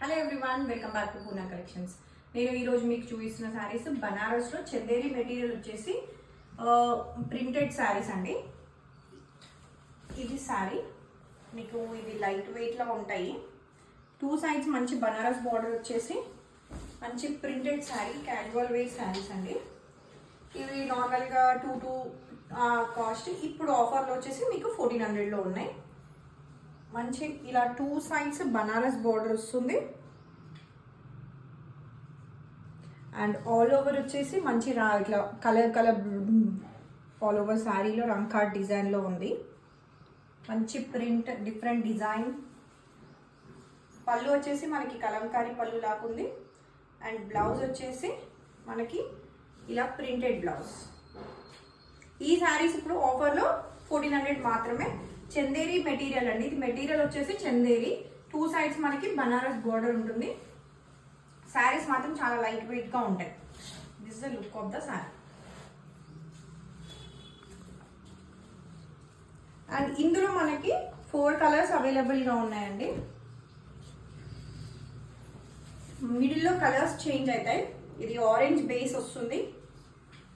Hello everyone, welcome back to Poona collections. నేను ఈరోజు మీకు చూపిస్తున్న శారీస్ బనారస్లో చందేరి మెటీరియల్ వచ్చేసి ప్రింటెడ్ శారీస్ అండి. ఇది శారీ మీకు ఇది లైట్ వెయిట్లో ఉంటాయి. టూ సైడ్స్ మంచి బనారస్ బార్డర్ వచ్చేసి మంచి printed sari, casual wear saris అండి. ఇవి నార్మల్గా టూ కాస్ట్, ఇప్పుడు ఆఫర్లో వచ్చేసి మీకు 1400లో ఉన్నాయి. మంచి ఇలా టూ సైడ్స్ బనారస్ బార్డర్ వస్తుంది అండ్ ఆల్ ఓవర్ వచ్చేసి మంచి ఇట్లా కలర్ ఆల్ ఓవర్ శారీలో రంకాట్ డిజైన్లో ఉంది. మంచి ప్రింట్, డిఫరెంట్ డిజైన్. పళ్ళు వచ్చేసి మనకి కలంకారీ పళ్ళు లాగుంది అండ్ బ్లౌజ్ వచ్చేసి మనకి ఇలా ప్రింటెడ్ బ్లౌజ్. ఈ శారీస్ ఇప్పుడు ఆఫర్లో 1400 మాత్రమే. చందేరి మెటీరియల్ అండి. ఇది మెటీరియల్ వచ్చేసి చందేరి, టూ సైడ్స్ మనకి బనారస్ బోర్డర్ ఉంటుంది. శారీస్ మాత్రం చాలా లైట్ వెయిట్గా ఉంటాయి. This is the look of the sari. And ఇందులో మనకి 4 కలర్స్ అవైలబుల్గా ఉన్నాయండి. మిడిల్లో కలర్స్ చేంజ్ అవుతాయి. ఇది ఆరెంజ్ బేస్ వస్తుంది.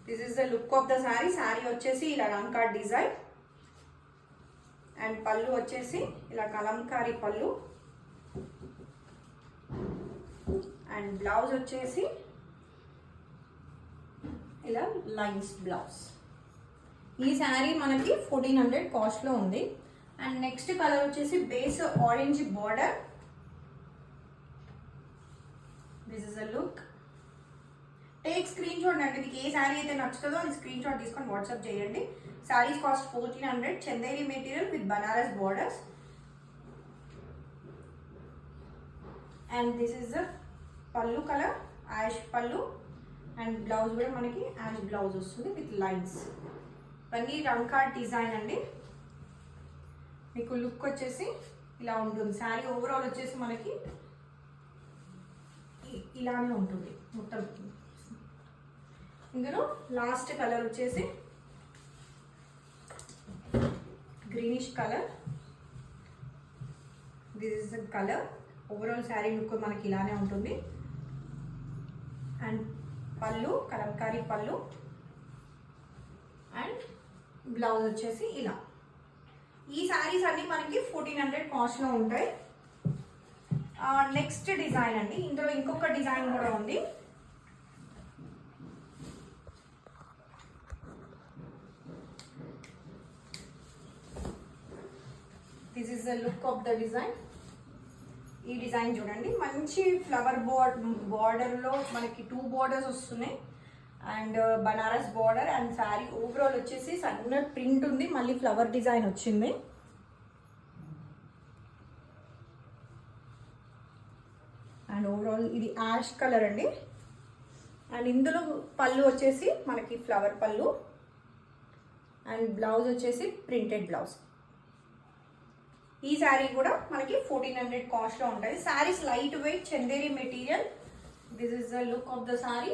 This is the look of the sari. Sari వచ్చేసి ఇలా రంకాట్ డిజైన్ అండ్ పళ్ళు వచ్చేసి ఇలా కలంకారీ పళ్ళు అండ్ బ్లౌజ్ వచ్చేసి ఇలా లైన్స్ బ్లౌజ్. ఈ శారీ మనకి 1400 కాస్ట్లో ఉంది. అండ్ నెక్స్ట్ కలర్ వచ్చేసి base orange border. This is a look. Take screen shot అండి. మీకు ఏ శారీ అయితే నచ్చుతుందో అది స్క్రీన్ షాట్ తీసుకొని వాట్సాప్ చేయండి. Saris cost 1400. Chanderi material with Banaras borders. And this is the పళ్ళు కలర్, యాష్ పళ్ళు అండ్ బ్లౌజ్ కూడా మనకి యాష్ బ్లౌజ్ వస్తుంది విత్ లైన్స్. ఇవన్నీ రంకాట్ డిజైన్ అండి. మీకు లుక్ వచ్చేసి ఇలా ఉంటుంది. శారీ ఓవరాల్ వచ్చేసి మనకి ఇలానే ఉంటుంది మొత్తం. ఇందులో లాస్ట్ కలర్ వచ్చేసి greenish colour. This is the colour. Overall sari look మనకి ఇలానే ఉంటుంది. అండ్ పళ్ళు కలంకారీ పళ్ళు అండ్ బ్లౌజ్ వచ్చేసి ఇలా. ఈ శారీస్ అన్నీ మనకి 1400 కాస్ట్లో ఉంటాయి. నెక్స్ట్ డిజైన్ అండి. ఇందులో ఇంకొక డిజైన్ కూడా ఉంది. This is the look of the design. ఈ డిజైన్ చూడండి. మంచి ఫ్లవర్ బార్డర్లో మనకి 2 బార్డర్స్ వస్తున్నాయి and Banaras border and sari overall వచ్చేసి సన్న ప్రింట్ ఉంది, మళ్ళీ ఫ్లవర్ డిజైన్ వచ్చింది. అండ్ ఓవరాల్ ఇది యాష్ కలర్ అండి. అండ్ ఇందులో పళ్ళు వచ్చేసి మనకి ఫ్లవర్ పళ్ళు అండ్ బ్లౌజ్ వచ్చేసి ప్రింటెడ్ బ్లౌజ్. ఈ శారీ కూడా మనకి 1400 కాస్ట్లో ఉంటుంది. Saris light weight Chanderi material. This is the look of the sari.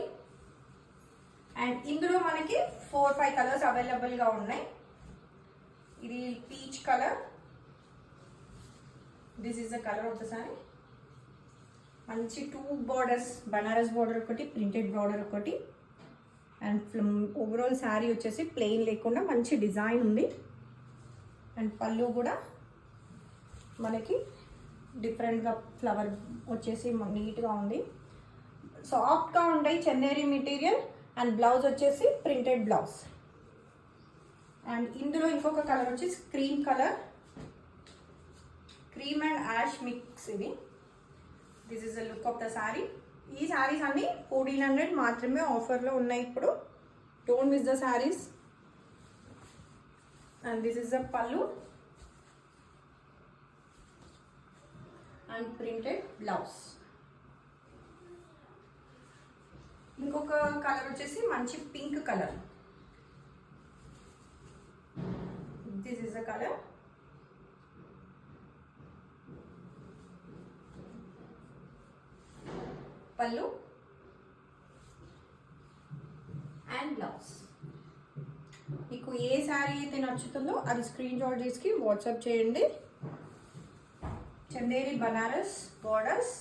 And ఇందులో మనకి 4-5 కలర్స్ అవైలబుల్గా ఉన్నాయి. ఇది peach colour. This is the colour of the sari. మంచి 2 బార్డర్స్, బనారస్ బార్డర్ ఒకటి, ప్రింటెడ్ బార్డర్ ఒకటి. అండ్ ఓవరాల్ శారీ వచ్చేసి ప్లెయిన్ లేకుండా మంచి డిజైన్ ఉంది. అండ్ పళ్ళు కూడా మనకి డిఫరెంట్గా ఫ్లవర్ వచ్చేసి నీట్గా ఉంది. సాఫ్ట్గా ఉంటాయి చందేరి మెటీరియల్. అండ్ బ్లౌజ్ వచ్చేసి ప్రింటెడ్ బ్లౌజ్. అండ్ ఇందులో ఇంకొక కలర్ వచ్చేసి cream colour, cream and ash mix. ఇది this is the look of the sari. ఈ శారీస్ అన్నీ 1400 మాత్రమే ఆఫర్లో ఉన్నాయి ఇప్పుడు. Don't miss the saris. And this is the pallu and printed blouse. ఇంకొక కలర్ వచ్చేసి మంచి pink colour. This is the colour. Pallu and blouse. మీకు ఏ శారీ అయితే నచ్చుతుందో అది స్క్రీన్ షాట్ చేసి వాట్సాప్ చేయండి. చందేరి బనారస్ బార్డర్స్